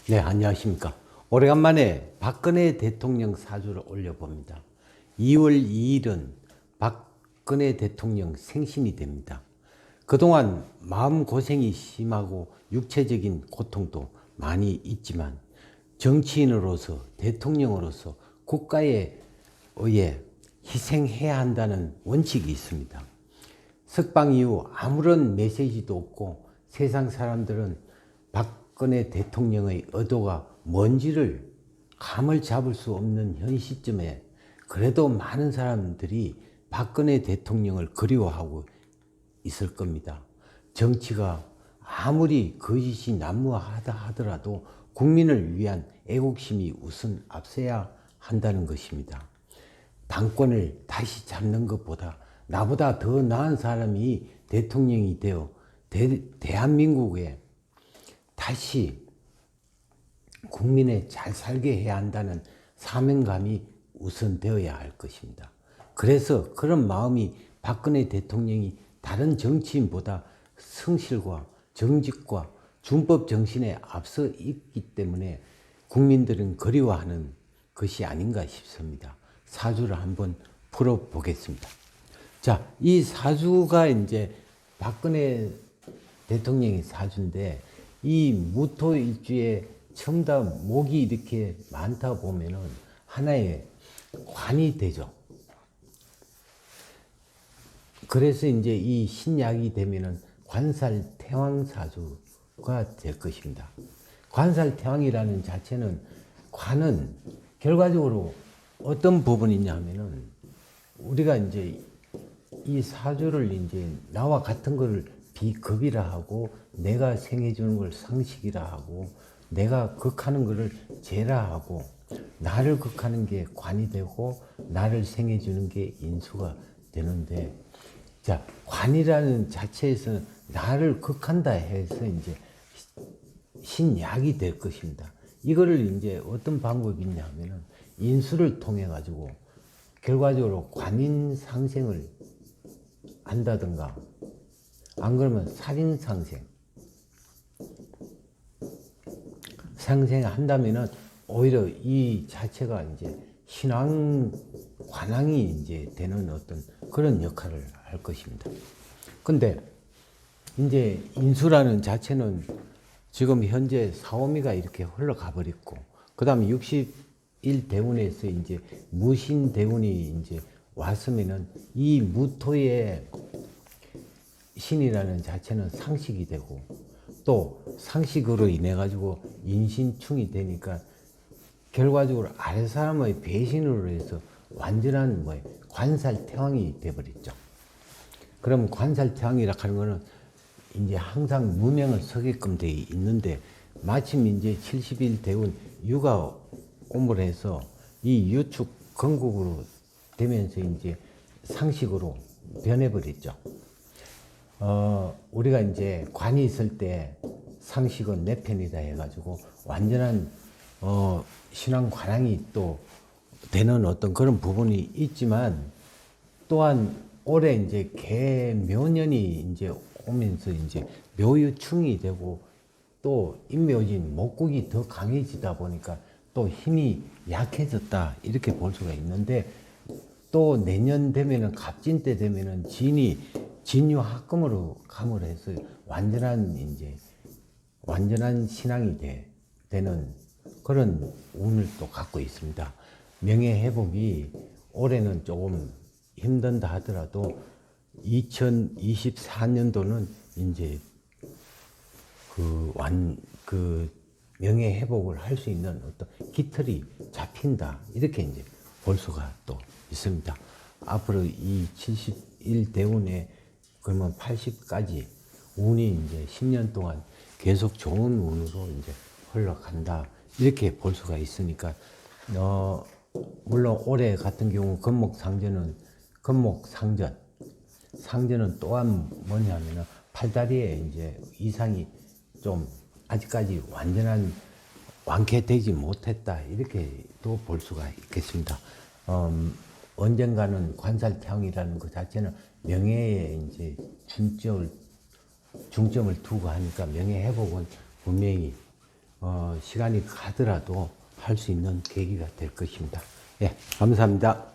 네, 안녕하십니까. 오래간만에 박근혜 대통령 사주를 올려봅니다. 2월 2일은 박근혜 대통령 생신이 됩니다. 그동안 마음고생이 심하고 육체적인 고통도 많이 있지만 정치인으로서 대통령으로서 국가에 의해 희생해야 한다는 원칙이 있습니다. 석방 이후 아무런 메시지도 없고 세상 사람들은 박근혜 대통령의 의도가 뭔지를 감을 잡을 수 없는 현 시점에 그래도 많은 사람들이 박근혜 대통령을 그리워하고 있을 겁니다. 정치가 아무리 거짓이 난무하다 하더라도 국민을 위한 애국심이 우선 앞서야 한다는 것입니다. 당권을 다시 잡는 것보다 나보다 더 나은 사람이 대통령이 되어 대한민국에 다시 국민에 잘 살게 해야 한다는 사명감이 우선되어야 할 것입니다. 그래서 그런 마음이 박근혜 대통령이 다른 정치인보다 성실과 정직과 준법 정신에 앞서 있기 때문에 국민들은 그리워하는 것이 아닌가 싶습니다. 사주를 한번 풀어보겠습니다. 자, 이 사주가 이제 박근혜 대통령의 사주인데 이 무토일주에 전부 다 목이 이렇게 많다 보면은 하나의 관이 되죠. 그래서 이제 이 신약이 되면은 관살태왕사주가 될 것입니다. 관살태왕이라는 자체는 관은 결과적으로 어떤 부분이냐 하면은 우리가 이제 이 사주를 이제 나와 같은 거를 비급이라 하고 내가 생해주는 걸 상식이라 하고 내가 극하는 거를 재라 하고 나를 극하는 게 관이 되고 나를 생해주는 게 인수가 되는데 자 관이라는 자체에서는 나를 극한다 해서 이제 신약이 될 것입니다. 이거를 이제 어떤 방법이 있냐 하면은 인수를 통해 가지고 결과적으로 관인 상생을 한다든가 안 그러면 살인 상생한다면은 오히려 이 자체가 이제 신앙 관왕이 이제 되는 어떤 그런 역할을 할 것입니다. 근데 이제 인수라는 자체는 지금 현재 사오미가 이렇게 흘러가 버렸고 그 다음에 60일 대운에서 이제 무신 대운이 이제 왔으면은 이 무토의 신이라는 자체는 상식이 되고 또 상식으로 인해 가지고 인신충이 되니까 결과적으로 아래 사람의 배신으로 해서 완전한 관살태왕이 돼버렸죠. 그럼 관살태왕이라 하는 거는 이제 항상 무명을 서게끔 돼 있는데 마침 이제 70일 대운 유가 오물 해서 이 유축 건국으로 되면서 이제 상식으로 변해버렸죠. 우리가 이제 관이 있을 때 상식은 내 편이다 해가지고 완전한 신앙 관왕이 또 되는 어떤 그런 부분이 있지만 또한 올해 이제 개묘년이 이제 오면서 이제 묘유충이 되고 또 인묘진 목국이 더 강해지다 보니까 또 힘이 약해졌다 이렇게 볼 수가 있는데 또 내년 되면은 갑진 때 되면은 진이 진유합금으로 감을 해서 완전한 신앙이 되는 그런 운을 또 갖고 있습니다. 명예회복이 올해는 조금 힘든다 하더라도 2024년도는 이제 그 명예회복을 할 수 있는 어떤 깃털이 잡힌다. 이렇게 이제 볼 수가 또 있습니다. 앞으로 이 71 대운에 그러면 80까지 운이 이제 10년 동안 계속 좋은 운으로 이제 흘러간다. 이렇게 볼 수가 있으니까, 물론 올해 같은 경우 상전은 또한 뭐냐면은 팔다리에 이제 이상이 좀 아직까지 완전한 완쾌되지 못했다. 이렇게 또 볼 수가 있겠습니다. 언젠가는 관살태왕이라는 것 자체는 명예에 이제 중점을 두고 하니까 명예 회복은 분명히 시간이 가더라도 할 수 있는 계기가 될 것입니다. 예, 감사합니다.